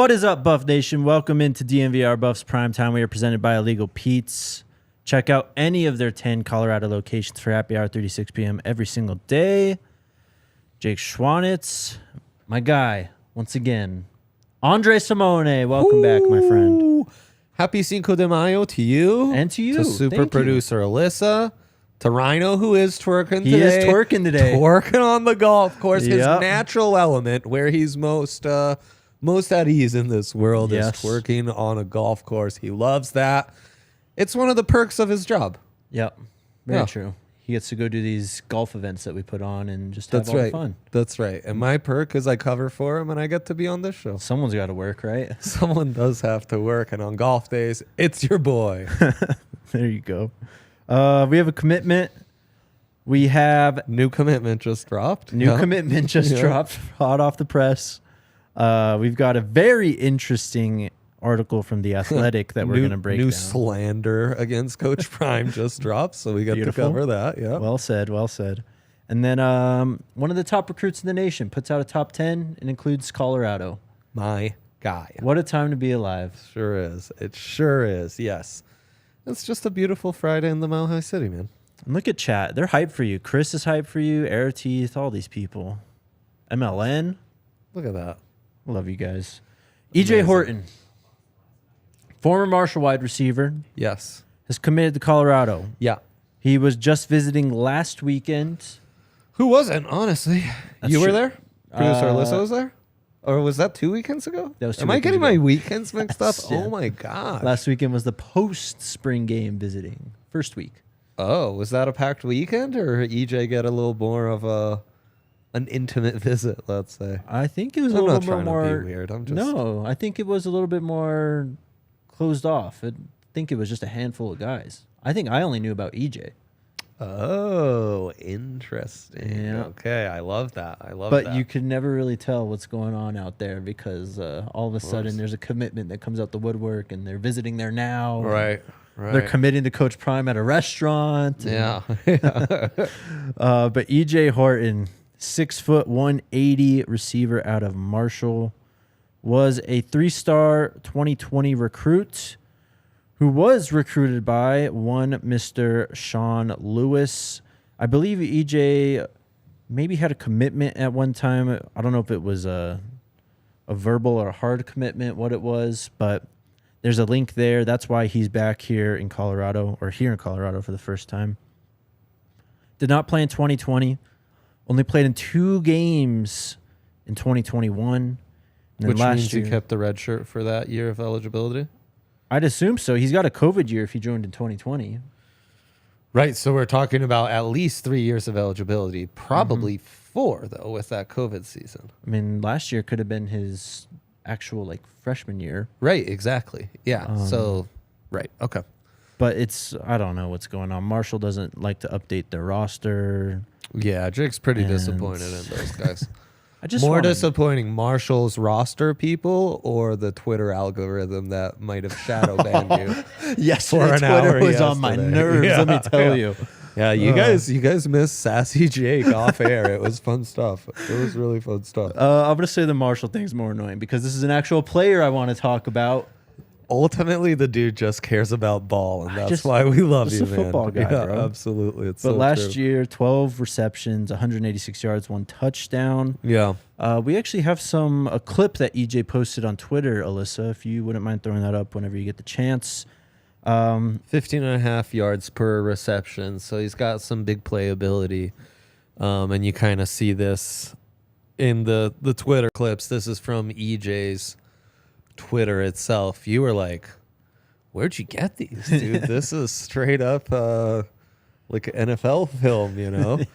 What is up, Buff Nation? Welcome into DNVR Buffs Primetime. We are presented by Illegal Pete's. Check out any of their 10 Colorado locations for happy hour, 36 p.m. every single day. Jake Schwanitz, my guy, once again. Andre Simone, welcome back, my friend. Happy Cinco de Mayo to you. And to you. To super producer Alyssa. To Rhino, who is twerking today. He is twerking today. Twerking on the golf course. Yep. His natural element, where he's most at ease in this world, is twerking on a golf course. He loves that. It's one of the perks of his job. Yep. Very true. He gets to go do these golf events that we put on and just have all the fun. That's right. And my perk is I cover for him and I get to be on this show. Someone's got to work, right? Someone does have to work. And on golf days, it's your boy. There you go. We have a commitment. We have... New commitment just dropped. New commitment just dropped. Hot off the press. We've got a very interesting article from The Athletic that we're going to break down. New slander against Coach Prime just dropped, so we got to cover that. Yeah. Well said, well said. And then one of the top recruits in the nation puts out a top 10 and includes Colorado. My guy. What a time to be alive. Sure is. It sure is, yes. It's just a beautiful Friday in the Mile High City, man. And look at chat. They're hyped for you. Chris is hyped for you. Air Teeth, all these people. MLN. Look at that. Love you guys. EJ Horton, former Marshall wide receiver. Yes. Has committed to Colorado. Yeah. He was just visiting last weekend. Who wasn't, honestly? You were there? Producer Alyssa was there? Or was that 2 weekends ago? That was 2 Am I weekends getting ago. my weekends mixed up? Yeah. Oh, my God. Last weekend was the post-spring game visiting. First week. Oh, was that a packed weekend? Or EJ get a little more of an intimate visit, let's say? I think it was a I'm little not bit trying more... to be weird. I'm just... No, I think it was a little bit more closed off. I think it was just a handful of guys. I think I only knew about EJ. Oh, interesting. Yeah. Okay, I love that. I love but that. But you could never really tell what's going on out there because all of a sudden there's a commitment that comes out the woodwork and they're visiting there now. Right. They're committing to Coach Prime at a restaurant. Yeah. But EJ Horton, 6 foot 180 receiver out of Marshall, was a 3-star 2020 recruit who was recruited by one Mr. Sean Lewis. I believe EJ maybe had a commitment at one time. I don't know if it was a verbal or a hard commitment, what it was, but there's a link there. That's why he's back here in Colorado, or here in Colorado for the first time. Did not play in 2020. Only played in 2 games in 2021. Which means he kept the red shirt for that year of eligibility? I'd assume so. He's got a COVID year if he joined in 2020. Right, so we're talking about at least 3 years of eligibility. Probably 4, though, with that COVID season. I mean, last year could have been his actual, freshman year. Right, exactly. Yeah, right, okay. But I don't know what's going on. Marshall doesn't like to update their roster. Yeah, Jake's pretty disappointed in those guys. More disappointing, Marshall's roster people or the Twitter algorithm that might have shadow banned you? Yesterday, Twitter was on my nerves, let me tell you. Yeah, you guys missed Sassy Jake off air. It was fun stuff. It was really fun stuff. I'm going to say the Marshall thing's more annoying because this is an actual player I want to talk about. Ultimately, the dude just cares about ball, and that's why we love you, man. Just a football guy, bro. Absolutely. But last year, 12 receptions, 186 yards, 1 touchdown. Yeah. We actually have a clip that EJ posted on Twitter, Alyssa, if you wouldn't mind throwing that up whenever you get the chance. 15.5 yards per reception, so he's got some big playability. And you kind of see this in the Twitter clips. This is from EJ's Twitter itself. You were like, where'd you get these, dude? This is straight up like an NFL film,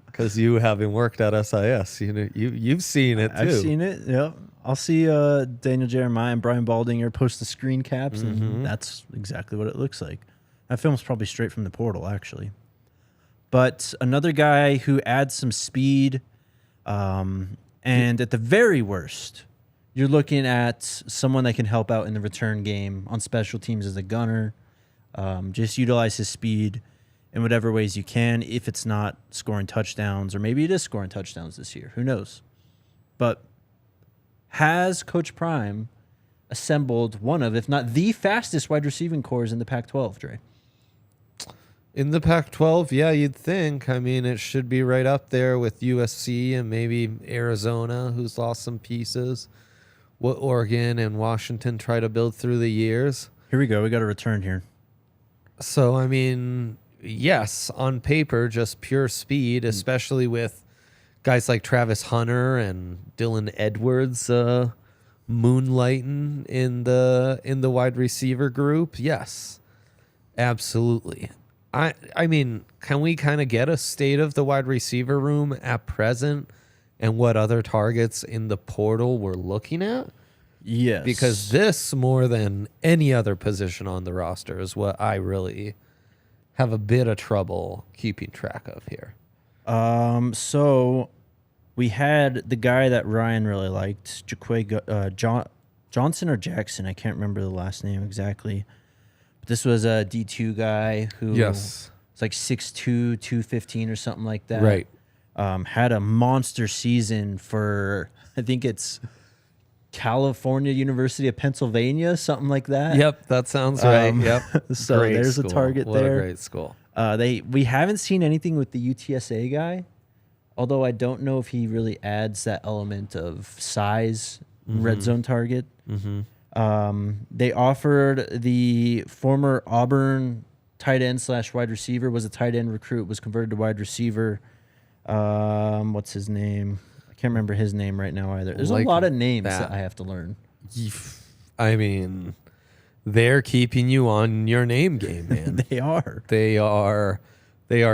because you having worked at SIS, you've seen it too. I've seen it. Yep. I'll see Daniel Jeremiah and Brian Baldinger post the screen caps, and that's exactly what it looks like. That film's probably straight from the portal, actually. But another guy who adds some speed, and at the very worst, you're looking at someone that can help out in the return game on special teams as a gunner. Just utilize his speed in whatever ways you can. If it's not scoring touchdowns, or maybe it is scoring touchdowns this year. Who knows? But has Coach Prime assembled one of, if not the fastest wide receiving cores in the Pac-12, Dre. In the Pac-12, yeah, you'd think. I mean, it should be right up there with USC and maybe Arizona, who's lost some pieces. What Oregon and Washington try to build through the years. Here we go. We got a return here. So, I mean, yes, on paper, just pure speed, especially with guys like Travis Hunter and Dylan Edwards moonlighting in the wide receiver group. Yes, absolutely. I mean, can we kind of get a state of the wide receiver room at present and what other targets in the portal we're looking at? Yes. Because this, more than any other position on the roster, is what I really have a bit of trouble keeping track of here. So we had the guy that Ryan really liked, Johnson or Jackson. I can't remember the last name exactly. But this was a D2 guy who was like 6'2", 215 or something like that. Right. Had a monster season for, I think it's California University of Pennsylvania, something like that. Yep, that sounds right. Yep. So Great there's school. a target What there. a great school. We haven't seen anything with the UTSA guy, although I don't know if he really adds that element of size, red zone target. They offered the former Auburn tight end / wide receiver, was a tight end recruit, was converted to wide receiver. What's his name? I can't remember his name right now either. There's Like a lot of names that. that I have to learn. I mean, they're keeping you on your name game, man. They are. They are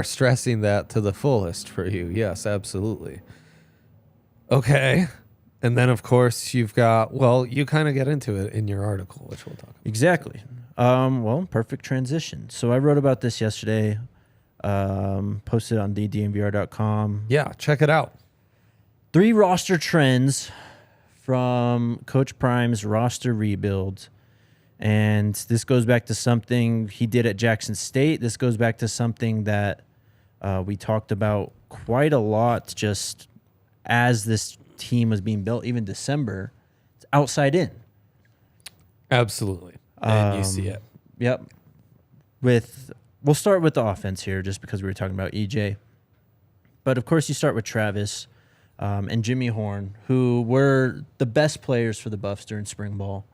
stressing that to the fullest for you. Yes, absolutely. Okay. And then, of course, you've got, well, you kind of get into it in your article, which we'll talk about. Exactly. Well, perfect transition. So I wrote about this yesterday, posted on the DNVR.com. Yeah, check it out. 3 roster trends from Coach Prime's roster rebuild. And this goes back to something he did at Jackson State. This goes back to something that we talked about quite a lot just as this team was being built, even December. It's outside in. Absolutely. And you see it. Yep. We'll start with the offense here just because we were talking about EJ. But, of course, you start with Travis and Jimmy Horn, who were the best players for the Buffs during spring ball.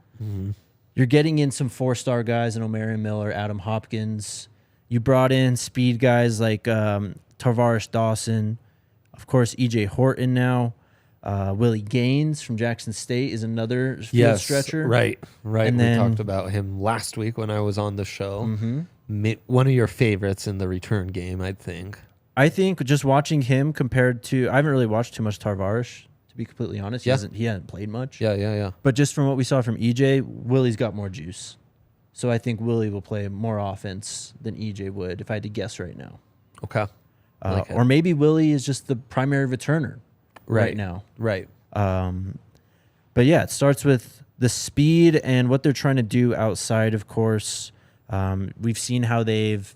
You're getting in some 4-star guys in Omarion Miller, Adam Hopkins. You brought in speed guys like Tarvarish Dawson. Of course, EJ Horton now. Willie Gaines from Jackson State is another field stretcher. Right. And We then, talked about him last week when I was on the show. One of your favorites in the return game, I think. I think just watching him compared to, I haven't really watched too much Tarvarish, to be completely honest. He hasn't played much. Yeah. But just from what we saw from EJ, Willie's got more juice. So I think Willie will play more offense than EJ would, if I had to guess right now. Okay. Or maybe Willie is just the primary returner right now. Right. But yeah, it starts with the speed and what they're trying to do outside, of course. We've seen how they've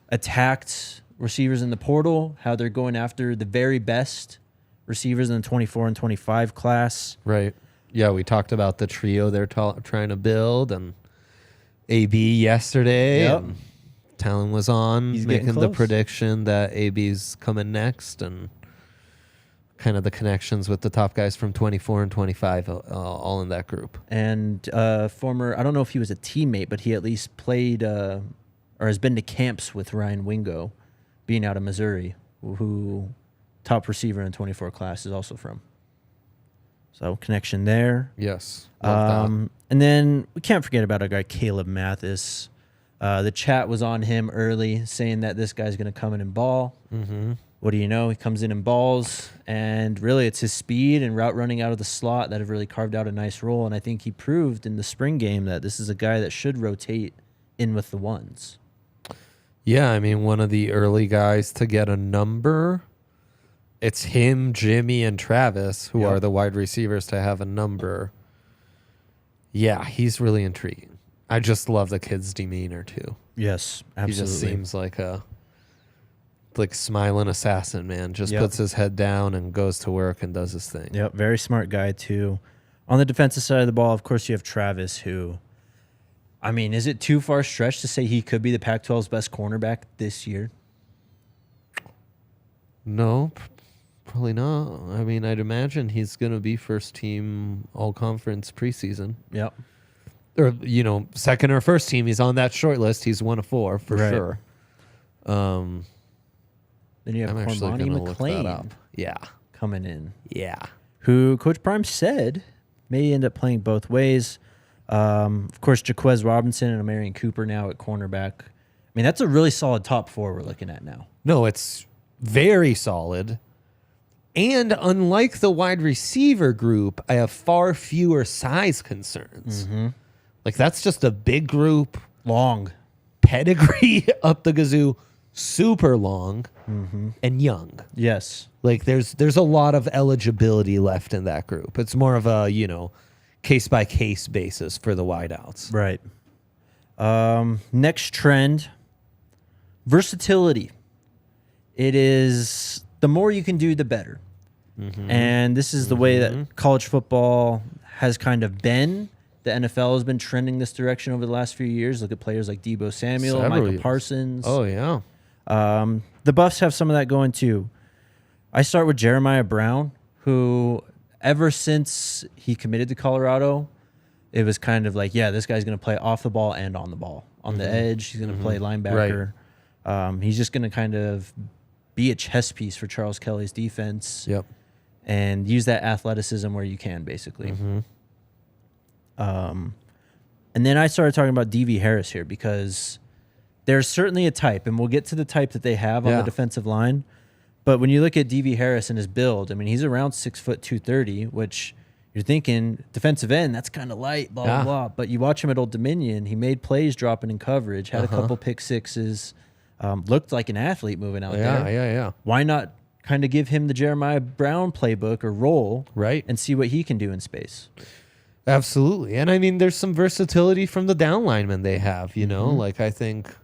attacked receivers in the portal, how they're going after the very best receivers in the 24 and 25 class. Right. Yeah, we talked about the trio they're trying to build, and AB yesterday. Yep. And Talon was on He's getting making the close. prediction that AB's coming next, and kind of the connections with the top guys from 24 and 25 all in that group. And former, I don't know if he was a teammate, but he at least played or has been to camps with Ryan Wingo, being out of Missouri, who top receiver in 24 class is also from. So connection there. Yes. Love that. And then we can't forget about our guy Caleb Mathis. The chat was on him early, saying that this guy's going to come in and ball. What do you know? He comes in and balls, and really it's his speed and route running out of the slot that have really carved out a nice role. And I think he proved in the spring game that this is a guy that should rotate in with the ones. Yeah, I mean, one of the early guys to get a number. It's him, Jimmy, and Travis, who are the wide receivers to have a number. Yeah, he's really intriguing. I just love the kid's demeanor, too. Yes, absolutely. He just seems like a smiling assassin, man. Just Yep. puts his head down and goes to work and does his thing. Yep, very smart guy, too. On the defensive side of the ball, of course, you have Travis, who, I mean, is it too far stretched to say he could be the Pac-12's best cornerback this year? No, probably not. I mean, I'd imagine he's going to be first team all-conference preseason. Yep. Or, second or first team. He's on that short list. He's 1 of 4 for sure. Then you have Cormani McClain coming in. Yeah. Who Coach Prime said may end up playing both ways. Of course, Jaquez Robinson and Amarian Cooper now at cornerback. I mean, that's a really solid top 4 we're looking at now. No, it's very solid. And unlike the wide receiver group, I have far fewer size concerns. Mm-hmm. Like, that's just a big group. Long. Pedigree up the gazoo. Super long and young. Yes. Like, there's a lot of eligibility left in that group. It's more of a, case-by-case basis for the wideouts. Right. Next trend, versatility. It is the more you can do, the better. Mm-hmm. And this is the way that college football has kind of been. The NFL has been trending this direction over the last few years. Look at players like Deebo Samuel, Micah Parsons. Oh, yeah. The Buffs have some of that going too. I start with Jeremiah Brown, who ever since he committed to Colorado, it was kind of like, yeah, this guy's going to play off the ball and on the ball. On the edge, he's going to play linebacker. Right. He's just going to kind of be a chess piece for Charles Kelly's defense. Yep. And use that athleticism where you can, basically. And then I started talking about DV Harris here because there's certainly a type, and we'll get to the type that they have on the defensive line. But when you look at DV Harris and his build, I mean, he's around 6 foot 230, which you're thinking defensive end, that's kind of light, blah, blah, blah. But you watch him at Old Dominion, he made plays dropping in coverage, had a couple pick sixes, looked like an athlete moving out there. Yeah. Why not kind of give him the Jeremiah Brown playbook or role and see what he can do in space? Absolutely. And I mean, there's some versatility from the down linemen they have, like I think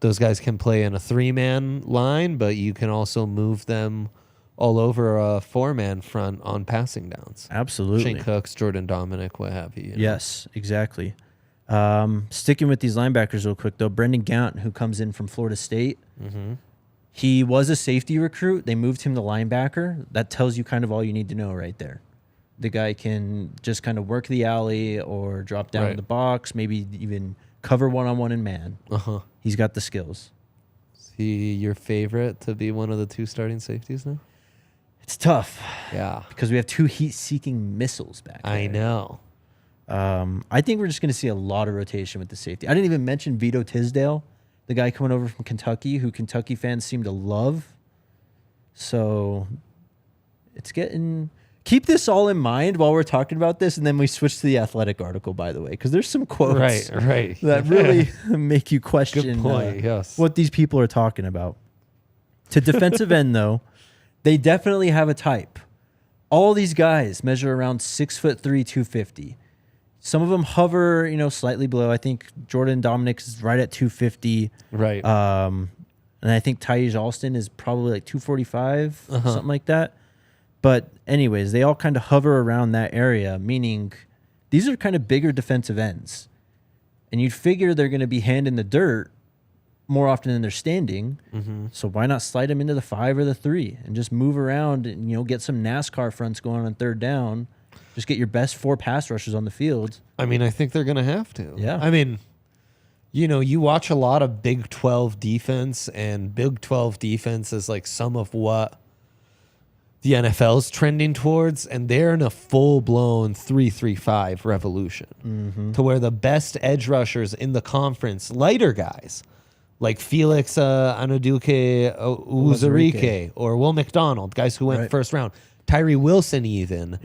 those guys can play in a 3-man line, but you can also move them all over a 4-man front on passing downs. Absolutely. Shane Cooks, Jordan Dominic, what have you. Yes, exactly. Sticking with these linebackers real quick, though, Brendan Gaunt, who comes in from Florida State, he was a safety recruit. They moved him to linebacker. That tells you kind of all you need to know right there. The guy can just kind of work the alley or drop down in the box, maybe even cover one-on-one in man. He's got the skills. Is he your favorite to be one of the 2 starting safeties now? It's tough. Yeah. Because we have 2 heat-seeking missiles back there. I know. I think we're just going to see a lot of rotation with the safety. I didn't even mention Vito Tisdale, the guy coming over from Kentucky, who Kentucky fans seem to love. So it's getting... Keep this all in mind while we're talking about this, and then we switch to the Athletic article, by the way, because there's some quotes that really make you question what these people are talking about. To defensive end, though, they definitely have a type. All these guys measure around 6'3", 250. Some of them hover, slightly below. I think Jordan Dominic is right at 250. Right. And I think Tyege Alston is probably like 245, something like that. But anyways, they all kind of hover around that area, meaning these are kind of bigger defensive ends. And you'd figure they're going to be hand in the dirt more often than they're standing. So why not slide them into the 5 or the 3 and just move around and, get some NASCAR fronts going on 3rd down. Just get your best 4 pass rushers on the field. I mean, I think they're going to have to. Yeah. I mean, you watch a lot of Big 12 defense, and Big 12 defense is like some of what the NFL's trending towards, and they're in a full-blown 3-3-5 revolution to where the best edge rushers in the conference, lighter guys, like Felix Anaduke Uzarike or Will McDonald, guys who went first round, Tyree Wilson even,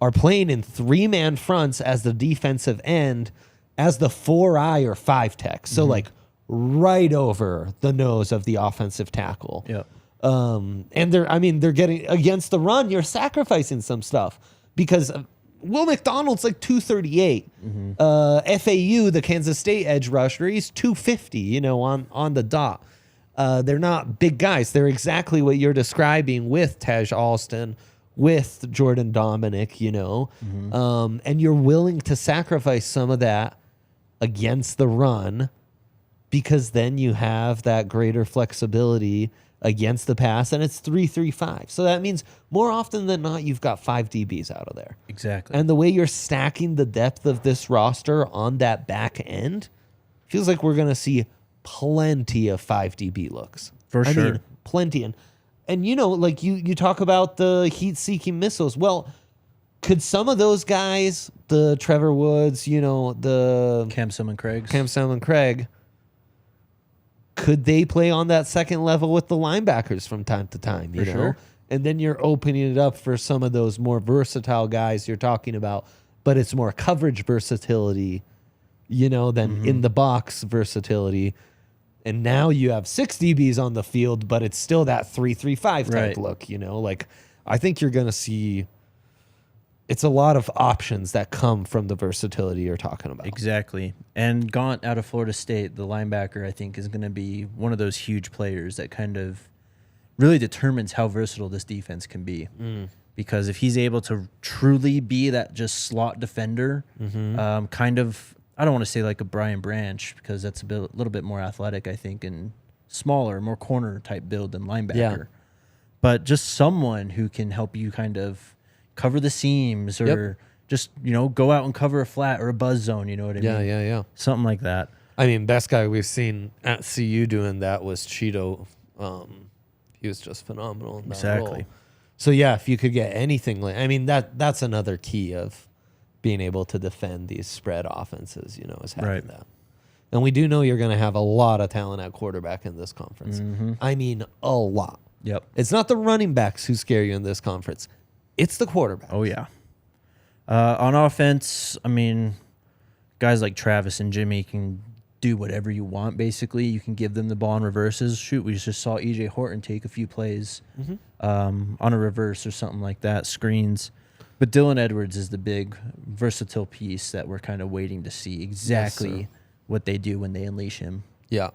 are playing in 3-man fronts as the defensive end, as the 4-eye or 5 tech. So, like, right over the nose of the offensive tackle. Yeah. And they're getting against the run. You're sacrificing some stuff because Will McDonald's like 238. FAU, the Kansas State edge rusher, he's 250. On the dot. They're not big guys. They're exactly what you're describing with Taj Alston with Jordan Dominic, and you're willing to sacrifice some of that against the run because then you have that greater flexibility against the pass, and it's 3-3-5. So that means more often than not, you've got 5 DBs out of there. Exactly. And the way you're stacking the depth of this roster on that back end feels like we're going to see plenty of 5 DB looks. I mean, plenty. And like you talk about the heat-seeking missiles. Well, could some of those guys, the Trevor Woods, the Cam Craig, could they play on that second level with the linebackers from time to time? You know, sure. And then you're opening it up for some of those more versatile guys you're talking about, but it's more coverage versatility, than in the box versatility. And now you have 6 DBs on the field, but it's still that 3-3-5 type look, Like, I think you're going to see it's a lot of options that come from the versatility you're talking about. Exactly. And Gaunt out of Florida State, the linebacker, I think, is going to be one of those huge players that kind of really determines how versatile this defense can be. Because if he's able to truly be that just slot defender, kind of, I don't want to say like a Brian Branch because that's a little bit more athletic, I think, and smaller, more corner type build than linebacker. Yeah. But just someone who can help you kind of cover the seams or just, go out and cover a flat or a buzz zone, you know what I mean? Yeah. Something like that. I mean, best guy we've seen at CU doing that was Cheeto. He was just phenomenal in that role. So, yeah, if you could get anything that's another key of being able to defend these spread offenses, is having that. And we do know you're going to have a lot of talent at quarterback in this conference. I mean, a lot. Yep. It's not the running backs who scare you in this conference. It's the quarterback. Oh, yeah. On offense, I mean, guys like Travis and Jimmy can do whatever you want, basically. You can give them the ball in reverses. Shoot, we just saw EJ Horton take a few plays on a reverse or something like that, screens. But Dylan Edwards is the big versatile piece that we're kind of waiting to see exactly what they do when they unleash him. Yeah.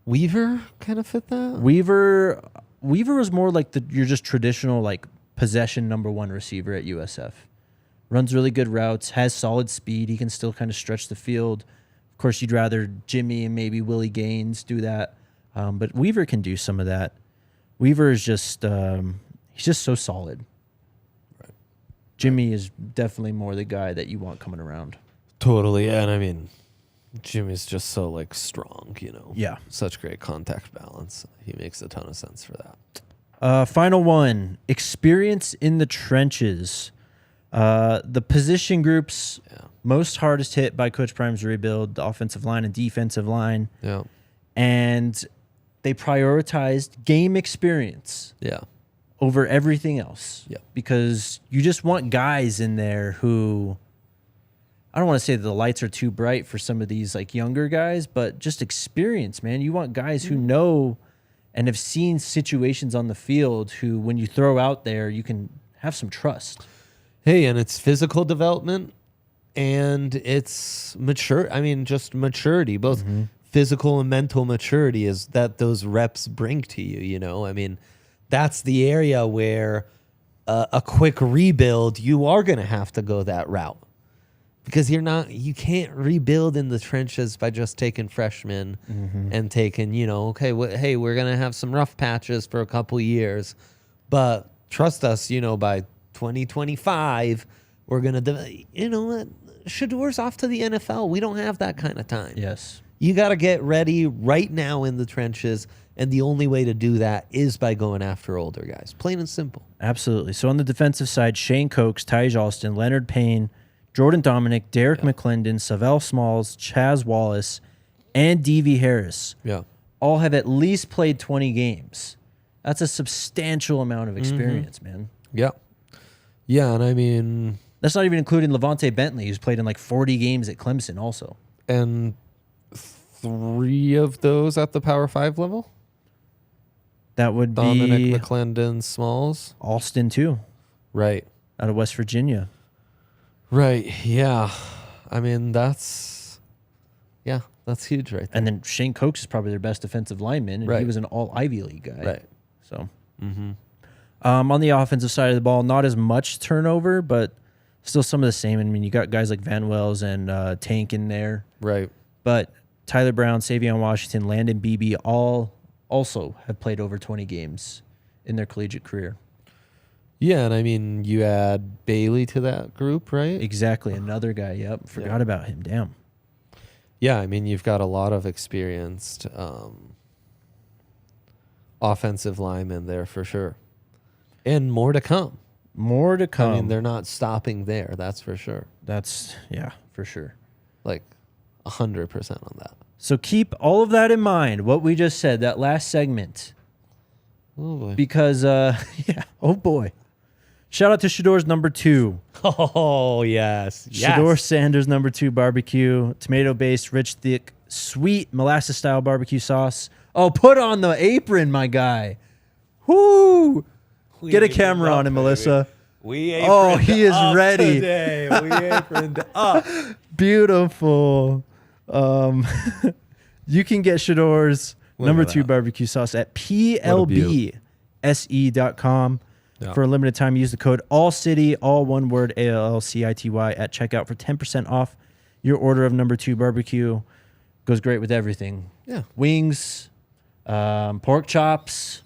Weaver kind of fit that? Weaver was more like your just traditional like possession number 1 receiver at USF. Runs really good routes, has solid speed. He can still kind of stretch the field. Of course, you'd rather Jimmy and maybe Willie Gaines do that. But Weaver can do some of that. Weaver is just, he's just so solid. Right. Jimmy is definitely more the guy that you want coming around. Totally. And I mean, Jimmy's just so like strong, Yeah. Such great contact balance. He makes a ton of sense for that. Final one, experience in the trenches. The position groups most hardest hit by Coach Prime's rebuild, the offensive line and defensive line. Yeah. And they prioritized game experience over everything else. Yeah. Because you just want guys in there who, I don't want to say that the lights are too bright for some of these like younger guys, but just experience, man. You want guys who know and have seen situations on the field who, when you throw out there, you can have some trust. Hey, and it's physical development and it's just maturity, both physical and mental maturity is that those reps bring to you, I mean, that's the area where a quick rebuild, you are going to have to go that route. Because you can't rebuild in the trenches by just taking freshmen and taking, hey, we're going to have some rough patches for a couple years. But trust us, by 2025, we're going to, Shador's off to the NFL. We don't have that kind of time. Yes. You got to get ready right now in the trenches. And the only way to do that is by going after older guys. Plain and simple. Absolutely. So on the defensive side, Shane Cokes, Taj Alston, Leonard Payne, Jordan Dominic, Derek McClendon, Savell Smalls, Chaz Wallace, and D.V. Harris all have at least played 20 games. That's a substantial amount of experience, man. Yeah. Yeah, and I mean... That's not even including Levante Bentley, who's played in like 40 games at Clemson also. And 3 of those at the Power 5 level? That would Dominic, be... McClendon, Smalls. Alston, too. Right. Out of West Virginia. Right, yeah. I mean, that's huge right there. And then Shane Cokes is probably their best defensive lineman, and he was an all Ivy League guy. Right. So, On the offensive side of the ball, not as much turnover, but still some of the same. I mean, you got guys like Van Wells and Tank in there. Right. But Tyler Brown, Savion Washington, Landon Beebe all also have played over 20 games in their collegiate career. Yeah, and I mean, you add Bailey to that group, right? Exactly. Another guy. Yep. Forgot about him. Damn. Yeah, I mean, you've got a lot of experienced offensive linemen there for sure. And more to come. More to come. I mean, they're not stopping there, that's for sure. That's, yeah, for sure. Like 100% on that. So keep all of that in mind, what we just said, that last segment. Oh, boy. Because, yeah, oh boy. Shout out to Shador's number 2. Oh, yes. Shador Sanders number 2 barbecue, tomato-based, rich, thick, sweet molasses-style barbecue sauce. Oh, put on the apron, my guy. Whoo! Get a camera on him, Melissa. We aproned he is up ready. Today. We aproned up. Beautiful. You can get Shador's number 2 barbecue sauce at plbse.com. Yeah. For a limited time, use the code ALLCITY, all one word, ALLCITY, at checkout for 10% off your order of number 2 barbecue. Goes great with everything. Yeah. Wings, pork chops,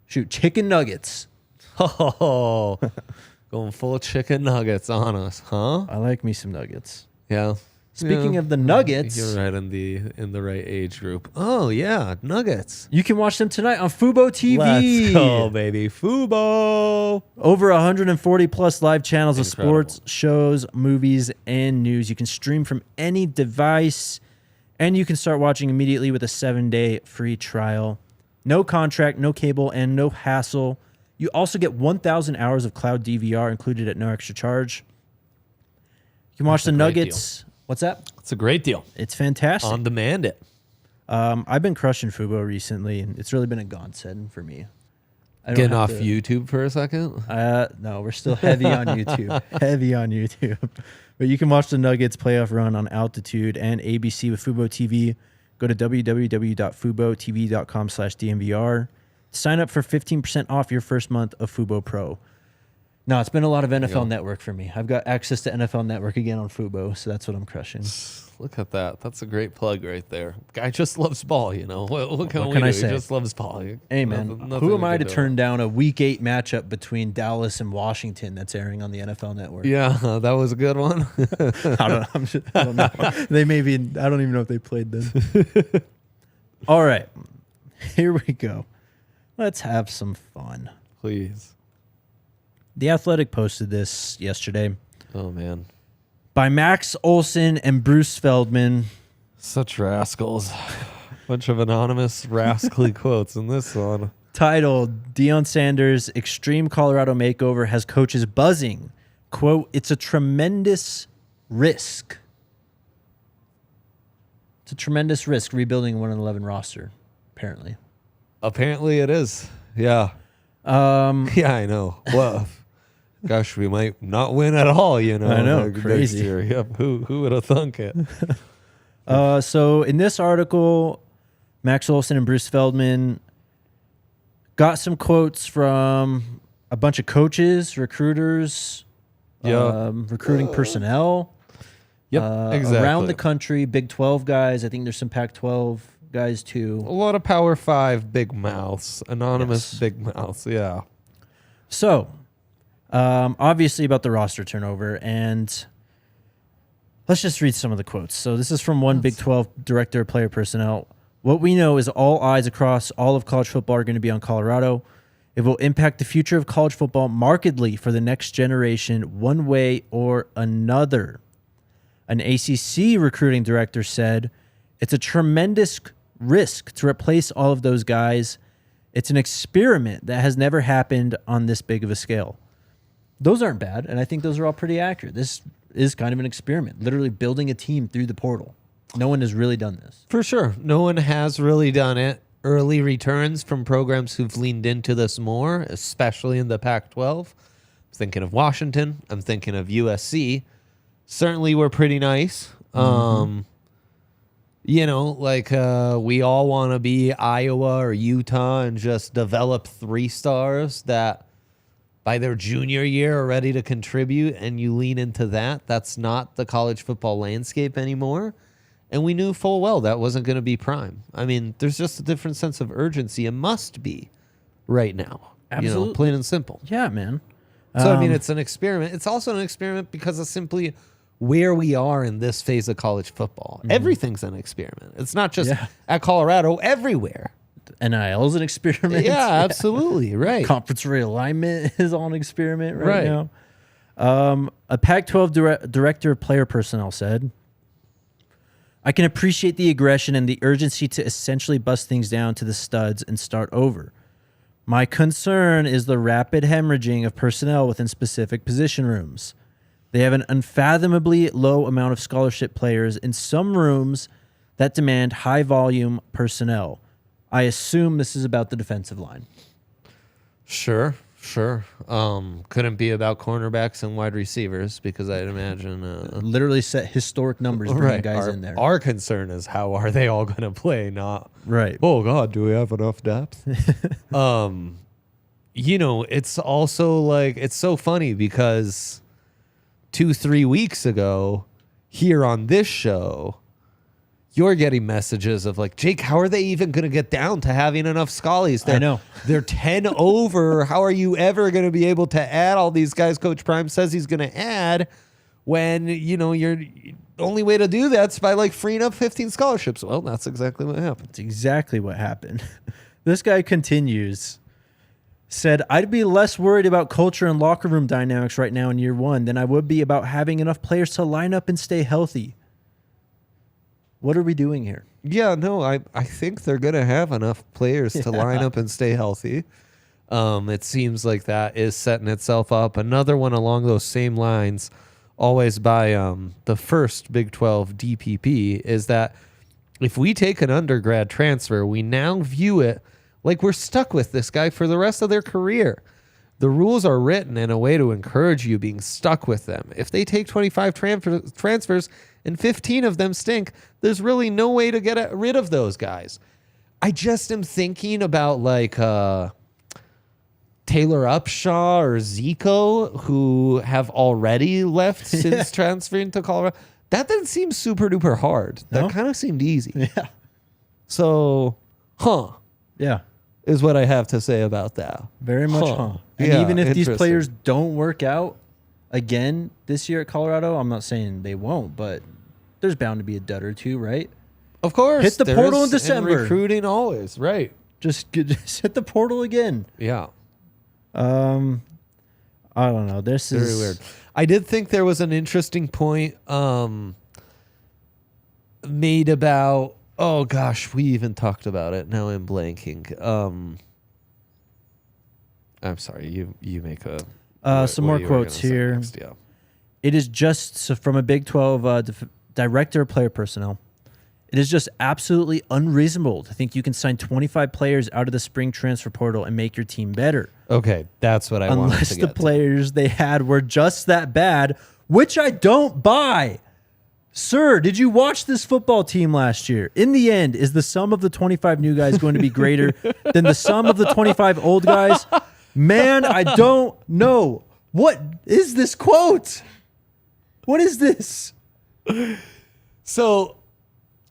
chicken nuggets. Oh, going full chicken nuggets on us, huh? I like me some nuggets. Yeah. Speaking of the nuggets, You're right in the right age group. Oh yeah, nuggets. you can watch them tonight on Fubo TV. Let's go, baby. Fubo. Over 140 plus live channels Incredible. of sports, shows, movies, and news. You can stream from any device, and you can start watching immediately with a 7-day free trial. No contract, no cable, and no hassle. You also get 1,000 hours of cloud DVR included at no extra charge. You can watch the Nuggets. What's that? It's a great deal. It's fantastic. On demand it. I've been crushing Fubo recently, and it's really been a godsend for me. I don't Getting have off to- YouTube for a second. No, we're still heavy on YouTube. Heavy on YouTube. But you can watch the Nuggets playoff run on Altitude and ABC with Fubo TV. Go to www.fubotv.com/DNVR. Sign up for 15% off your first month of Fubo Pro. No, it's been a lot of NFL Network for me. I've got access to NFL Network again on Fubo, so that's what I'm crushing. Look at that. That's a great plug right there. Guy just loves ball, you know. What can I do? say? He just loves ball. Hey, man, Nothing who am we I can to do. turn down a Week 8 matchup between Dallas and Washington that's airing on the NFL Network? Yeah, that was a good one. I don't know. They may be. I don't even know if they played this. All right, here we go. Let's have some fun. Please. The Athletic posted this yesterday Oh, man. by Max Olson and Bruce Feldman. Such rascals. Bunch of anonymous rascally quotes in this one. Titled, Deion Sanders' Extreme Colorado Makeover Has Coaches Buzzing. Quote, it's a tremendous risk. It's a tremendous risk rebuilding a 1-11 roster, apparently. Apparently it is. Yeah. Yeah, I know. Well, gosh, we might not win at all, you know. I know, next crazy. year. Yep. Who would have thunk it? So in this article, Max Olson and Bruce Feldman got some quotes from a bunch of coaches, recruiters, recruiting personnel. Yep, exactly. Around the country, Big 12 guys. I think there's some Pac-12 guys too. A lot of Power 5 big mouths. Anonymous Yes. big mouths, yeah. So, obviously about the roster turnover, and let's just read some of the quotes. So this is from one Big 12 director of player personnel. What we know is all eyes across all of college football are going to be on Colorado. It will impact the future of college football markedly for the next generation, one way or another. An ACC recruiting director said, it's a tremendous risk to replace all of those guys. It's an experiment that has never happened on this big of a scale. Those aren't bad, and I think those are all pretty accurate. This is kind of an experiment, literally building a team through the portal. No one has really done this. For sure. No one has really done it. Early returns from programs who've leaned into this more, especially in the Pac-12. I'm thinking of Washington. I'm thinking of USC. Certainly were pretty nice. You know, like we all want to be Iowa or Utah and just develop 3 stars that by their junior year are ready to contribute, and you lean into that. That's not the college football landscape anymore. And we knew full well that wasn't going to be prime. I mean, there's just a different sense of urgency. It must be right now. Absolutely. You know, plain and simple. Yeah, man. So, I mean, it's an experiment. It's also an experiment because of simply where we are in this phase of college football. Everything's an experiment. It's not just at Colorado, everywhere. NIL is an experiment. Yeah, absolutely. Right. Conference realignment is on experiment right now. A Pac-12 director of player personnel said, I can appreciate the aggression and the urgency to essentially bust things down to the studs and start over. My concern is the rapid hemorrhaging of personnel within specific position rooms. They have an unfathomably low amount of scholarship players in some rooms that demand high volume personnel. I assume this is about the defensive line. Sure. Couldn't be about cornerbacks and wide receivers because I'd imagine literally set historic numbers bringing guys in there. Our concern is how are they all going to play, not right. Oh God, do we have enough depth? You know, it's also like it's so funny because 2-3 weeks ago here on this show, you're getting messages of like, Jake, how are they even going to get down to having enough schollies? I know. They're 10 over. How are you ever going to be able to add all these guys Coach Prime says he's going to add when, you know, you're the only way to do that's by like freeing up 15 scholarships? Well, that's exactly what happened. That's exactly what happened. This guy continues, said, I'd be less worried about culture and locker room dynamics right now in year one than I would be about having enough players to line up and stay healthy. What are we doing here? Yeah, no, I think they're going to have enough players to line up and stay healthy. It seems like that is setting itself up. Another one along those same lines, always by the first Big 12 DPP, is that if we take an undergrad transfer, we now view it like we're stuck with this guy for the rest of their career. The rules are written in a way to encourage you being stuck with them. If they take 25 transfers and 15 of them stink, there's really no way to get rid of those guys. I just am thinking about like Taylor Upshaw or Zico, who have already left since transferring to Colorado. That didn't seem super duper hard. That kind of seemed easy. Yeah. So, Yeah. is what I have to say about that. Very much, And even if these players don't work out again this year at Colorado, I'm not saying they won't, but there's bound to be a dud or two, right? Of course. Hit the portal in December. Recruiting always, right. Just hit the portal again. Yeah. I don't know. This is very weird. I did think there was an interesting point made about, oh gosh, we even talked about it. Now I'm blanking. I'm sorry. You make some more quotes here. Next, yeah. It is just from a Big 12 director of player personnel. It is just absolutely unreasonable to think you can sign 25 players out of the spring transfer portal and make your team better. Okay, that's what I wanted to Unless get the to. players they had were just that bad, which I don't buy. Sir, did you watch this football team last year? In the end, is the sum of the 25 new guys going to be greater than the sum of the 25 old guys? Man, I don't know. What is this quote? What is this? So,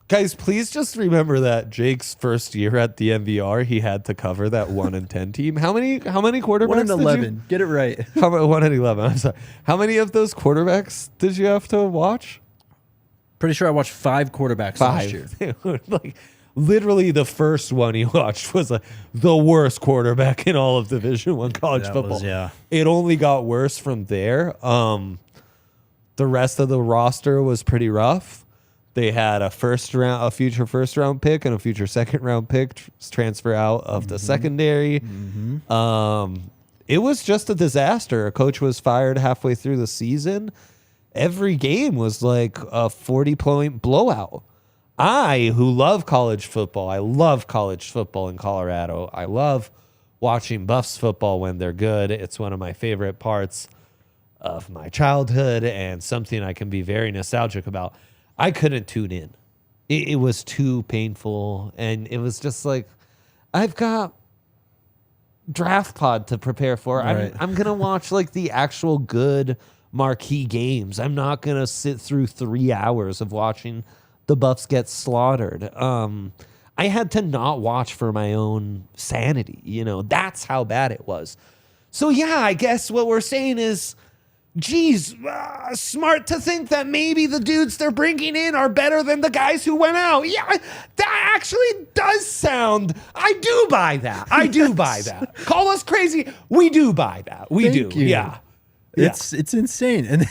guys, please just remember that Jake's first year at DNVR, he had to cover that 1-10 team. How many quarterbacks? 1 and 11. Get it right. 1 and 11. I'm sorry. How many of those quarterbacks did you have to watch? Pretty sure I watched 5 quarterbacks last year. Like, literally, the first one he watched was the worst quarterback in all of Division I college football. It only got worse from there. The rest of the roster was pretty rough. They had a future first round pick and a future second round pick transfer out of the secondary. It was just a disaster. A coach was fired halfway through the season. Every game was like a 40-point blowout. I, who love college football, I love college football in Colorado. I love watching Buffs football when they're good. It's one of my favorite parts of my childhood and something I can be very nostalgic about. I couldn't tune in. It was too painful. And it was just like, I've got draft pod to prepare for. Right. I'm going to watch like the actual good marquee games. I'm not going to sit through 3 hours of watching the Buffs get slaughtered. I had to not watch for my own sanity. You know, that's how bad it was. So, yeah, I guess what we're saying is, geez, smart to think that maybe the dudes they're bringing in are better than the guys who went out. Yeah, that actually does sound, I do buy that. I do buy that. Call us crazy. We do buy that. We Thank do. you. Yeah. It's insane. And then,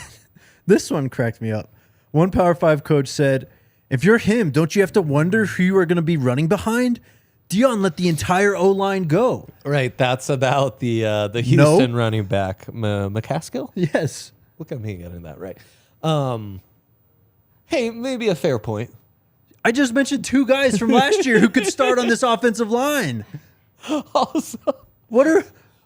this one cracked me up. One Power 5 coach said, if you're him, don't you have to wonder who you are going to be running behind? Deion let the entire O-line go. Right. That's about the Houston running back, McCaskill? Yes. Look at me getting that right. Hey, maybe a fair point. I just mentioned 2 guys from last year who could start on this offensive line.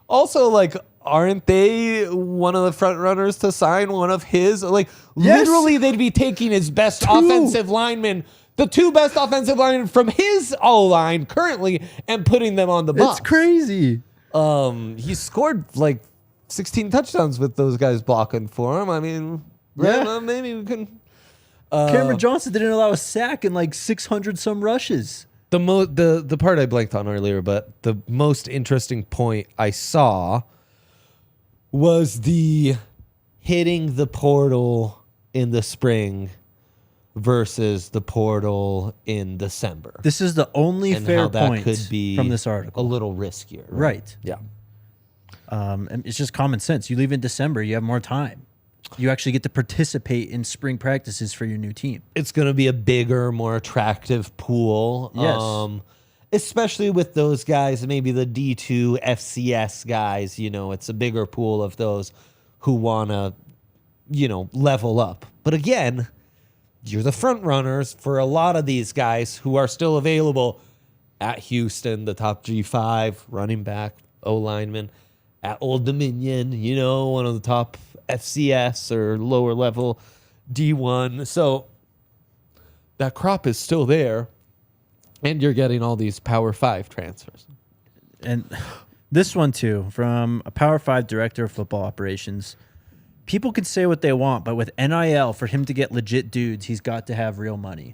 Also, like, aren't they one of the front runners to sign one of his? Like, literally, they'd be taking his best offensive linemen, the 2 best offensive linemen from his O-line currently, and putting them on the Buffs. It's crazy. He scored like 16 touchdowns with those guys blocking for him. I mean, maybe we can. Cameron Johnson didn't allow a sack in like 600 some rushes. The part I blanked on earlier, but the most interesting point I saw was the hitting the portal in the spring versus the portal in December. This is the only and fair how that point could be from this article. A little riskier. Right. Yeah. And it's just common sense. You leave in December, you have more time. You actually get to participate in spring practices for your new team. It's going to be a bigger, more attractive pool. Yes. Especially with those guys, maybe the D2 FCS guys, you know, it's a bigger pool of those who want to, you know, level up. But again, you're the front runners for a lot of these guys who are still available at Houston, the top G5, running back, O-lineman, at Old Dominion, you know, one of the top FCS or lower level D1. So that crop is still there. And you're getting all these Power 5 transfers. And this one, too, from a Power 5 director of football operations. People can say what they want, but with NIL, for him to get legit dudes, he's got to have real money.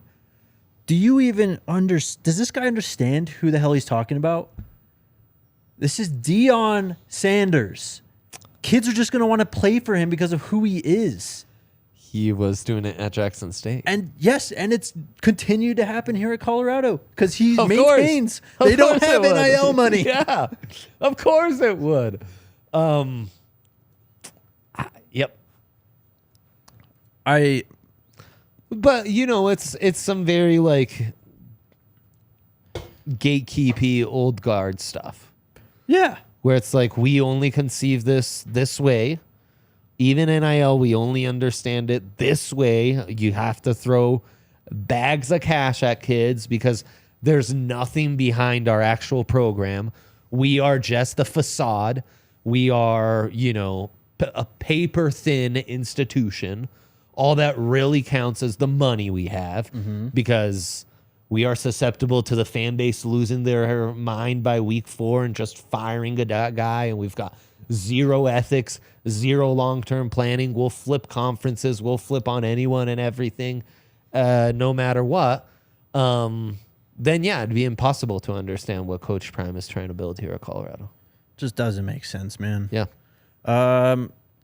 Do you even understand? Does this guy understand who the hell he's talking about? This is Deion Sanders. Kids are just going to want to play for him because of who he is. He was doing it at Jackson State. And yes, and it's continued to happen here at Colorado because he maintains they don't have NIL money. Yeah, of course it would. Yep. But you know, it's some very like gatekeepy old guard stuff. Yeah. Where it's like we only conceive this way. Even NIL, we only understand it this way. You have to throw bags of cash at kids because there's nothing behind our actual program. We are just a facade. We are, you know, a paper-thin institution. All that really counts is the money we have because we are susceptible to the fan base losing their mind by week 4 and just firing a guy, and we've got zero ethics, zero long-term planning. We'll flip conferences. We'll flip on anyone and everything, no matter what. Then, yeah, it'd be impossible to understand what Coach Prime is trying to build here at Colorado. Just doesn't make sense, man. Yeah.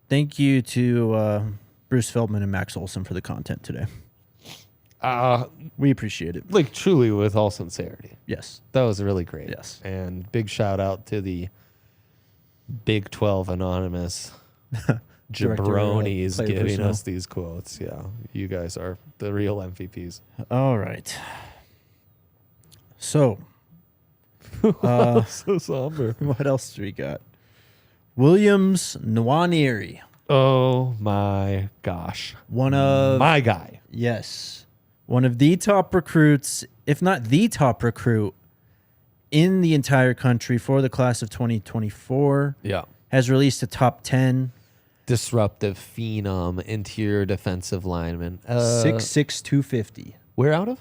Thank you to Bruce Feldman and Max Olson for the content today. We appreciate it. Like, truly, with all sincerity. Yes. That was really great. Yes. And big shout out to the Big 12 Anonymous jabronis giving us these quotes. Yeah, you guys are the real MVPs. All right. So, so somber. What else do we got? Williams Nwaneri. Oh my gosh. One of my guy. Yes. One of the top recruits, if not the top recruit in the entire country for the class of 2024. Yeah. Has released a top 10. Disruptive phenom interior defensive lineman. 6'6", 250. Where out of?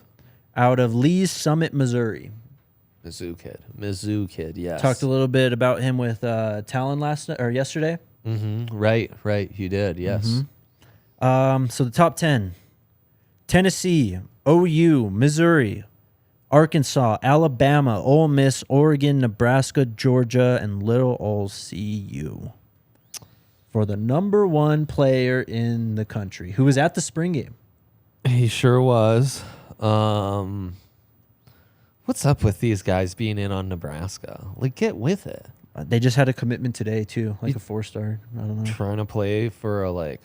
Out of Lee's Summit, Missouri. Mizzou kid, yes. Talked a little bit about him with Talon yesterday. Right. You did, yes. So the top 10. Tennessee, OU, Missouri, Arkansas, Alabama, Ole Miss, Oregon, Nebraska, Georgia, and Little Ole CU. For the number 1 player in the country who was at the spring game. He sure was. What's up with these guys being in on Nebraska? Like, get with it. They just had a commitment today, too, like a 4-star. I don't know. Trying to play for a,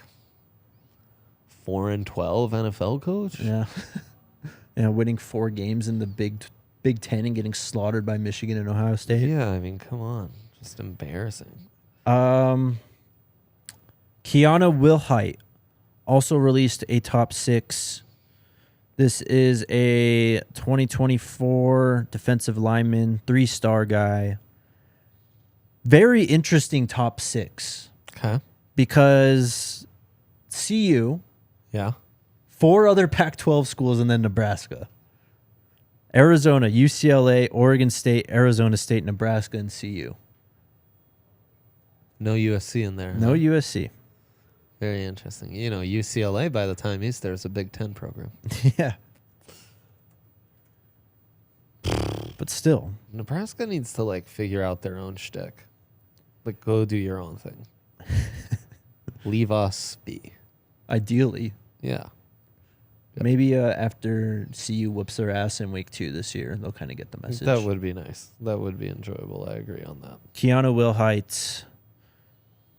4-12 NFL coach? Yeah. Winning 4 games in the Big Ten and getting slaughtered by Michigan and Ohio State. Yeah, I mean, come on. Just embarrassing. Kiana Wilhite also released a top 6. This is a 2024 defensive lineman, 3-star guy. Very interesting top 6. Okay. Because CU, Yeah. 4 other Pac-12 schools, and then Nebraska. Arizona, UCLA, Oregon State, Arizona State, Nebraska, and CU. No USC in there. No USC. Very interesting. You know, UCLA, by the time he's there, is a Big Ten program. Yeah. But still. Nebraska needs to, figure out their own shtick. Go do your own thing. Leave us be. Ideally. Yeah. Maybe after CU whoops their ass in week 2 this year, they'll kind of get the message. That would be nice. That would be enjoyable. I agree on that. Kiana Wilhite,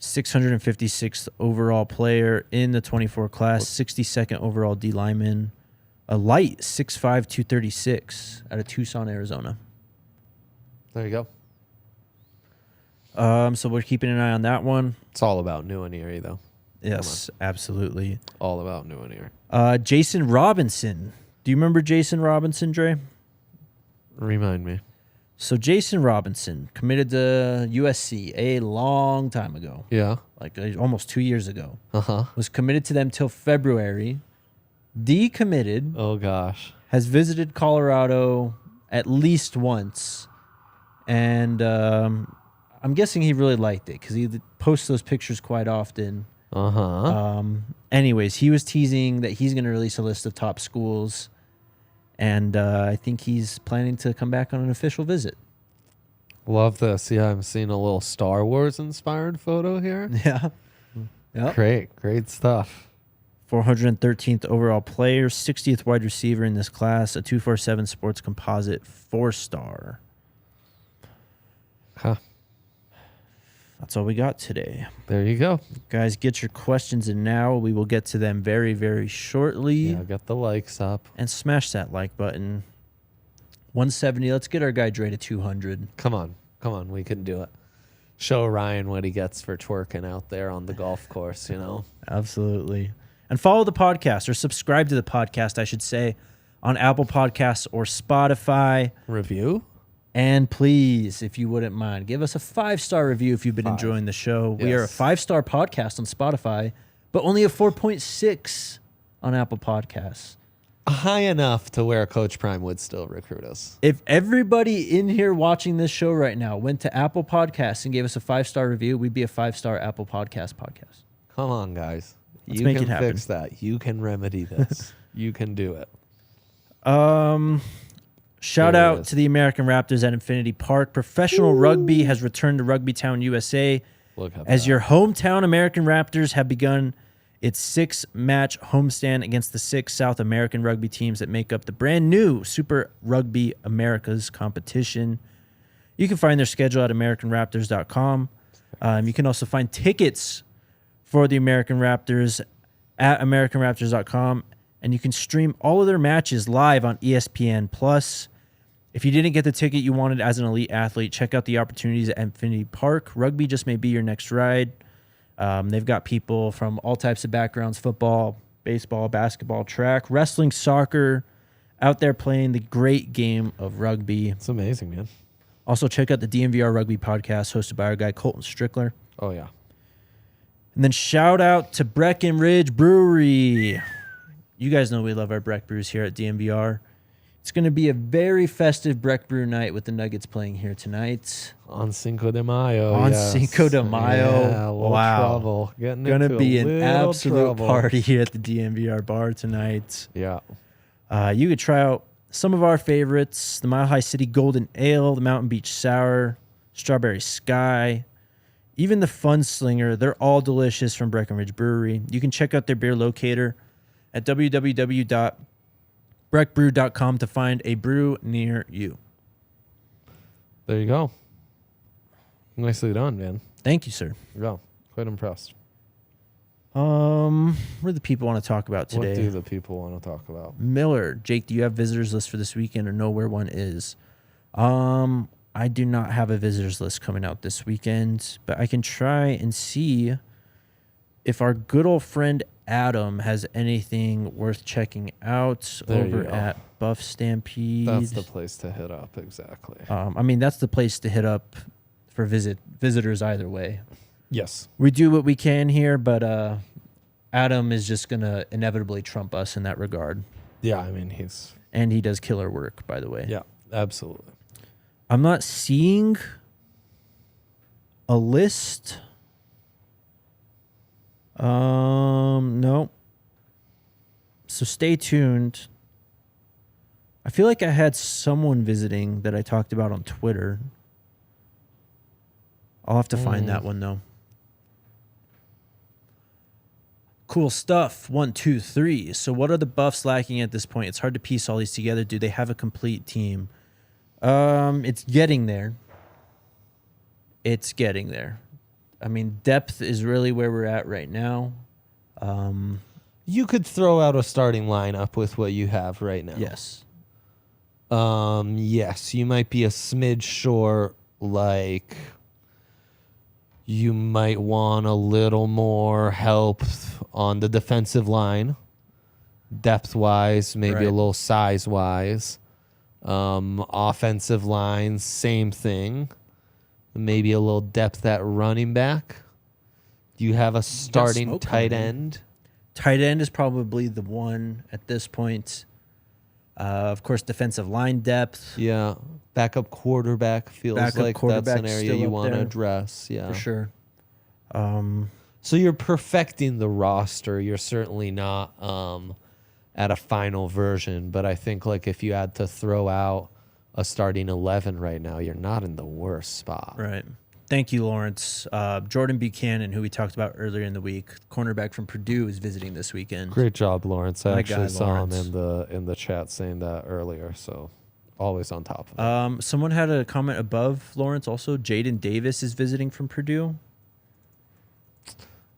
656th overall player in the 24 class, 62nd overall D lineman, a light 6'5", 236 out of Tucson, Arizona. There you go. So we're keeping an eye on that one. It's all about Nwaneri, though. Yes, absolutely. All about Nwaneri. Jason Robinson. Do you remember Jason Robinson, Dre? Remind me. So Jason Robinson committed to USC a long time ago. Yeah. Almost 2 years ago. Uh-huh. Was committed to them till February. Decommitted. Oh, gosh. Has visited Colorado at least once. And I'm guessing he really liked it because he posts those pictures quite often. Uh-huh. Anyways, he was teasing that he's going to release a list of top schools. And I think he's planning to come back on an official visit. Love this. Yeah, I'm seeing a little Star Wars inspired photo here. Yeah. Yep. Great stuff. 413th overall player, 60th wide receiver in this class, a 247 Sports Composite 4-star. Huh. That's all we got today. There you go. Guys, get your questions in now. We will get to them very, very shortly. Yeah, get the likes up. And smash that like button. 170. Let's get our guy Dre to 200. Come on. We can do it. Show Ryan what he gets for twerking out there on the golf course, Absolutely. And follow the podcast, or subscribe to the podcast, I should say, on Apple Podcasts or Spotify. Review? And please, if you wouldn't mind, give us a 5-star review if you've been enjoying the show. Yes. We are a 5-star podcast on Spotify, but only a 4.6 on Apple Podcasts. High enough to where Coach Prime would still recruit us. If everybody in here watching this show right now went to Apple Podcasts and gave us a 5-star review, we'd be a 5-star Apple podcast. Come on, guys. Let's make it happen. Fix that. You can remedy this. You can do it. Shout out to the American Raptors at Infinity Park. Professional rugby has returned to Rugby Town, USA. As your hometown American Raptors have begun its 6-match homestand against the 6 South American rugby teams that make up the brand new Super Rugby Americas competition. You can find their schedule at AmericanRaptors.com. You can also find tickets for the American Raptors at AmericanRaptors.com. And you can stream all of their matches live on ESPN+. If you didn't get the ticket you wanted as an elite athlete, check out the opportunities at Infinity Park. Rugby just may be your next ride. They've got people from all types of backgrounds: football, baseball, basketball, track, wrestling, soccer, out there playing the great game of rugby. It's amazing, man. Also, check out the DNVR Rugby Podcast hosted by our guy Colton Strickler. Oh, yeah. And then shout out to Breckenridge Brewery. You guys know we love our Breck brews here at DNVR. It's going to be a very festive Breck Brew night with the Nuggets playing here tonight. On Cinco de Mayo. On Cinco de Mayo. Yeah, a little trouble. Getting Going to into be a an little absolute trouble. party here at the DNVR bar tonight. Yeah. You could try out some of our favorites, the Mile High City Golden Ale, the Mountain Beach Sour, Strawberry Sky, even the Fun Slinger. They're all delicious from Breckenridge Brewery. You can check out their beer locator at www.breckbrew.com to find a brew near you. There you go. Nicely done, man. Thank you, sir. Yeah. Quite impressed. What do the people want to talk about today? What do the people want to talk about? Miller, Jake, do you have visitors list for this weekend or know where one is? I do not have a visitors list coming out this weekend, but I can try and see if our good old friend Adam has anything worth checking out over at Buff Stampede. That's the place to hit up, exactly. I mean, that's the place to hit up for visitors either way. Yes. We do what we can here, but Adam is just going to inevitably trump us in that regard. Yeah, I mean, And he does killer work, by the way. Yeah, absolutely. I'm not seeing a list. No. So stay tuned. I feel like I had someone visiting that I talked about on Twitter. I'll have to find that one, though. Cool stuff. 1, 2, 3. So what are the Buffs lacking at this point? It's hard to piece all these together. Do they have a complete team? It's getting there. It's getting there. I mean, depth is really where we're at right now. You could throw out a starting lineup with what you have right now. Yes. Yes, you might be a smidge short, like you might want a little more help on the defensive line, depth-wise, maybe a little size-wise. Offensive line, same thing. Maybe a little depth at running back. Do you have a starting tight end? Tight end is probably the one at this point. Of course, defensive line depth. Yeah. Backup quarterback feels like that's an area you want to address. Yeah. For sure. So you're perfecting the roster. You're certainly not at a final version, but I think like if you had to throw out a starting 11 right now, you're not in the worst spot. Right. Thank you, Lawrence. Jordan Buchanan, who we talked about earlier in the week, cornerback from Purdue, is visiting this weekend. Great job, Lawrence. I actually saw Lawrence. him in the chat saying that earlier, so always on top of it. Someone had a comment above Lawrence also. Jaden Davis is visiting from Purdue.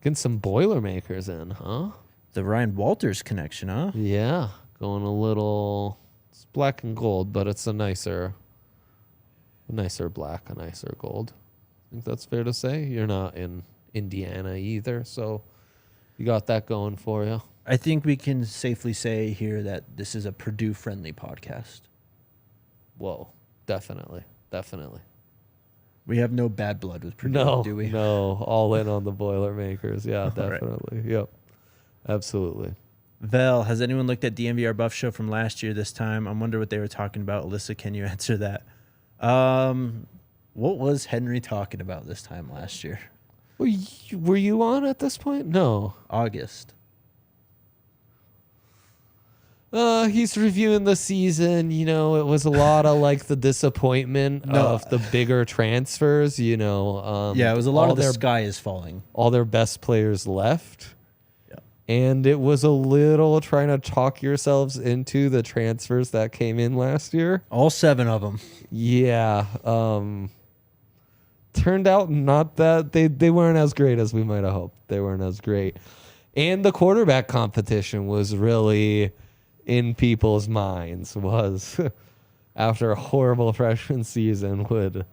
Getting some Boilermakers in, huh? The Ryan Walters connection, huh? Yeah, going a little. It's black and gold, but it's a nicer black, a nicer gold. I think that's fair to say. You're not in Indiana either, so you got that going for you. I think we can safely say here that this is a Purdue-friendly podcast. Whoa, definitely. We have no bad blood with Purdue, do we? No, all in on the Boilermakers. Yeah, definitely. Right. Yep, absolutely. Vel, has anyone looked at DNVR Buff Show from last year this time? I wonder what they were talking about. Alyssa, can you answer that? What was Henry talking about this time last year? Were you on at this point? No. August. He's reviewing the season. You know, it was a lot of like the disappointment of the bigger transfers. You know, yeah, it was a lot of the sky is falling. All their best players left. Yeah, and it was a little trying to talk yourselves into the transfers that came in last year. All 7 of them. Yeah. Turned out not that they weren't as great as we might have hoped. They weren't as great, and the quarterback competition was really in people's minds was after a horrible freshman season would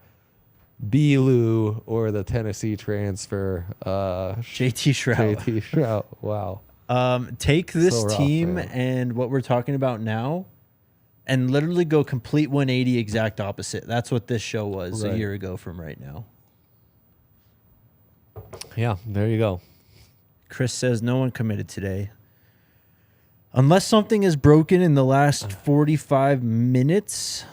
Belu or the Tennessee transfer JT Shrout. Wow. Take this So rough, team man. and what we're talking about now and literally go complete 180 exact opposite. That's what this show was a year ago from right now. Yeah, there you go. Chris says no one committed today. Unless something is broken in the last 45 minutes,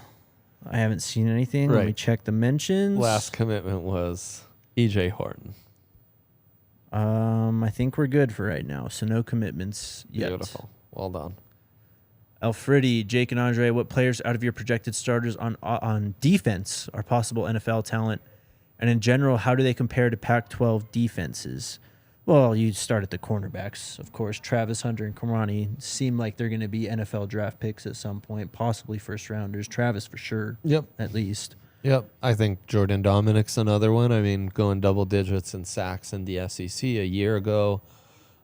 I haven't seen anything. Let me Right. check the mentions. Last commitment was EJ Horton. I think we're good for right now, so no commitments yet. Beautiful. Well done. ALLCITY, Jake and Andre, what players out of your projected starters on defense are possible NFL talent? And in general, how do they compare to Pac-12 defenses? Well, you start at the cornerbacks, of course. Travis Hunter and Kamani seem like they're going to be NFL draft picks at some point, possibly first rounders. Travis for sure, Yep. at least. Yep. I think Jordan Dominic's another one. I mean, going double digits in sacks in the SEC a year ago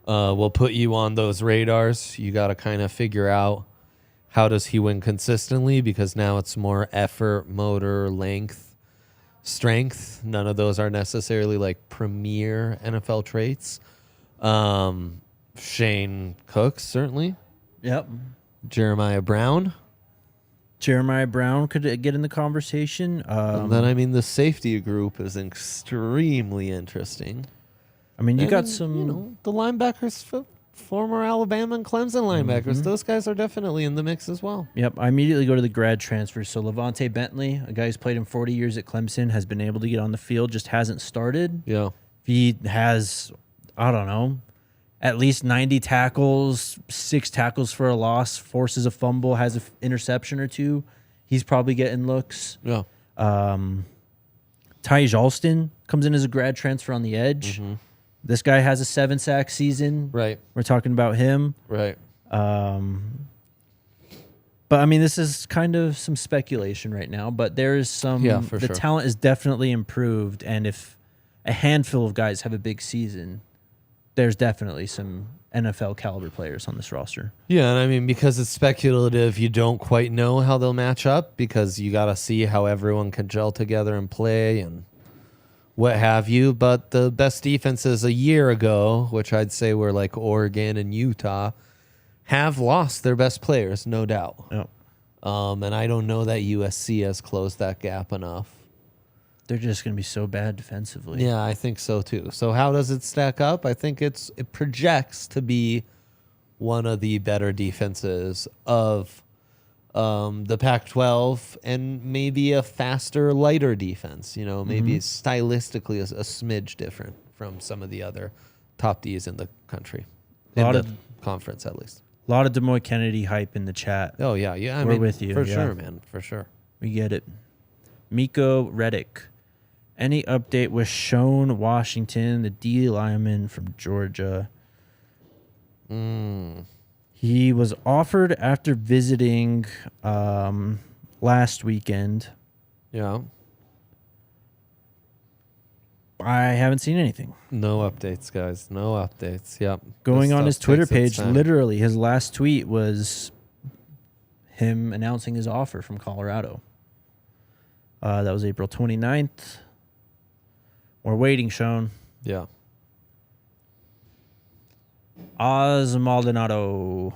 will put you on those radars. You got to kind of figure out how does he win consistently, because now it's more effort, motor, length, strength. None of those are necessarily like premier NFL traits. Shane Cooks, certainly. Yep. Jeremiah Brown. Jeremiah Brown could get in the conversation. And then, I mean, the safety group is extremely interesting. I mean, you got And, some... you know, the linebackers, former Alabama and Clemson linebackers, those guys are definitely in the mix as well. Yep, I immediately go to the grad transfers. So Levante Bentley, a guy who's played in 40 years at Clemson, has been able to get on the field, just hasn't started. Yeah. He has, I don't know, at least 90 tackles, 6 tackles for a loss, forces a fumble, has an interception or two. He's probably getting looks. Yeah. Tyge Alston comes in as a grad transfer on the edge. This guy has a 7-sack season. Right. We're talking about him. Right. But I mean, this is kind of some speculation right now, but there is some, Yeah, for the sure. talent is definitely improved. And if a handful of guys have a big season, there's definitely some NFL caliber players on this roster. Yeah, and I mean, because it's speculative, you don't quite know how they'll match up, because you got to see how everyone can gel together and play and what have you. But the best defenses a year ago, which I'd say were like Oregon and Utah, have lost their best players, no doubt. Yep. And I don't know that USC has closed that gap enough. They're just going to be so bad defensively. Yeah, I think so too. So how does it stack up? I think it projects to be one of the better defenses of the Pac-12, and maybe a faster, lighter defense. You know, maybe stylistically a smidge different from some of the other top Ds in the country, in the conference at least. A lot of Des Moines Kennedy hype in the chat. Oh yeah, yeah. We're with you, for yeah. sure, man, for sure. We get it. Miko Reddick. Any update with Shone Washington, the D lineman from Georgia? He was offered after visiting last weekend. Yeah. I haven't seen anything. No updates, guys. No updates. Yep. Going This on stuff his Twitter takes its page, time. literally, his last tweet was him announcing his offer from Colorado. That was April 29th. We're waiting, Sean. Yeah. Oz Maldonado.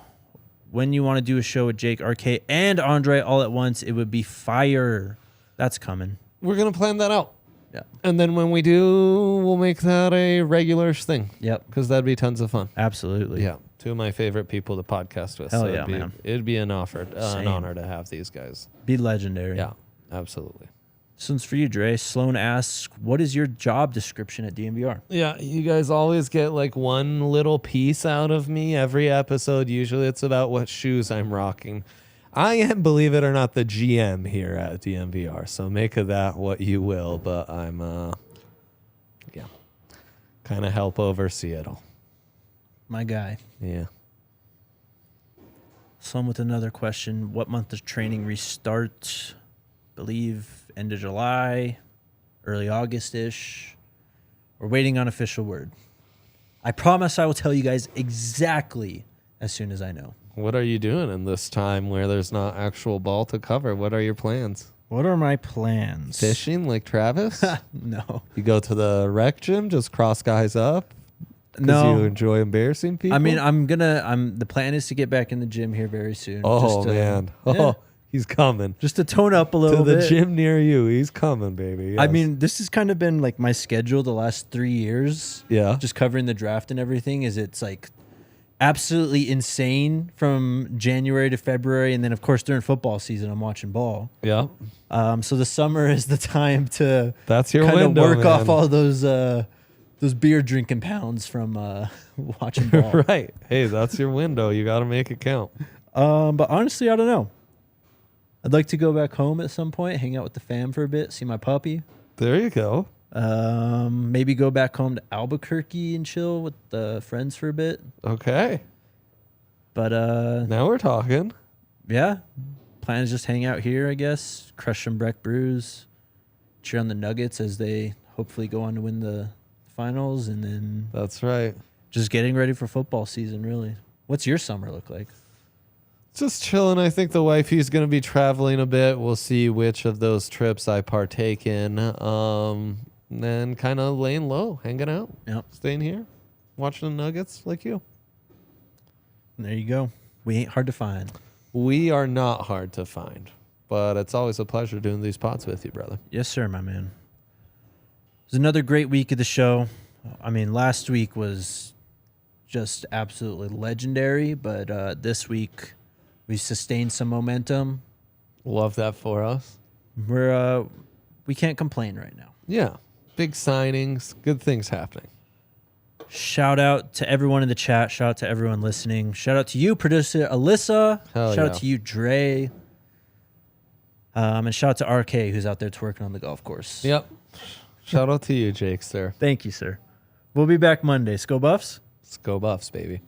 When you want to do a show with Jake, RK, and Andre all at once, it would be fire. That's coming. We're gonna plan that out. Yeah. And then when we do, we'll make that a regular thing. Yep. Because that'd be tons of fun. Absolutely. Yeah. Two of my favorite people to podcast with. Hell so yeah, man. It'd be an an Same. honor to have these guys. Be legendary. Yeah, absolutely. This one's for you, Dre. Sloan asks, what is your job description at DNVR? Yeah, you guys always get like one little piece out of me every episode. Usually it's about what shoes I'm rocking. I am, believe it or not, the GM here at DNVR. So make of that what you will. But I'm, kind of help oversee it all. My guy. Yeah. Sloan with another question. What month does training restart? Believe end of July, early August-ish. We're waiting on official word. I promise I will tell you guys exactly as soon as I know. What are you doing in this time where there's not actual ball to cover? What are your plans? What are my plans? Fishing like Travis? No. You go to the rec gym, just cross guys up? Because No. you enjoy embarrassing people? I mean, the plan is to get back in the gym here very soon. Oh, Just, man. yeah. Oh, he's coming. Just to tone up a To little the bit. gym near you. He's coming, baby. I Yes. mean, this has kind of been like my schedule the last 3 years. Yeah. Just covering the draft and everything it's like absolutely insane from January to February, and then of course during football season, I'm watching ball. Yeah. So the summer is the time to That's your kind of window, work off man. all those beer drinking pounds from watching ball. Right. Hey, that's your window. You got to make it count. But honestly, I don't know. I'd like to go back home at some point, hang out with the fam for a bit, see my puppy. There you go. Maybe go back home to Albuquerque and chill with the friends for a bit. Okay. But Now we're talking. yeah, plan is just hang out here, I guess. Crush some Breck brews, cheer on the Nuggets as they hopefully go on to win the finals, and then That's right. just getting ready for football season. Really, what's your summer look like? Just chilling. I think the wifey's going to be traveling a bit. We'll see which of those trips I partake in. And kind of laying low, hanging out, Yep. staying here, watching the Nuggets like you. There you go. We ain't hard to find. We are not hard to find, but it's always a pleasure doing these pods with you, brother. Yes, sir, my man. It was another great week of the show. I mean, last week was just absolutely legendary, but this week we sustained some momentum. Love that for us. We can't complain right now. Yeah. Big signings, good things happening. Shout out to everyone in the chat. Shout out to everyone listening. Shout out to you, producer Alyssa. Hell Shout yeah. out to you, Dre. And shout out to RK, who's out there twerking on the golf course. Yep. Shout out to you, Jake, sir. Thank you, sir. We'll be back Monday. Go Buffs. Let's go Buffs, baby.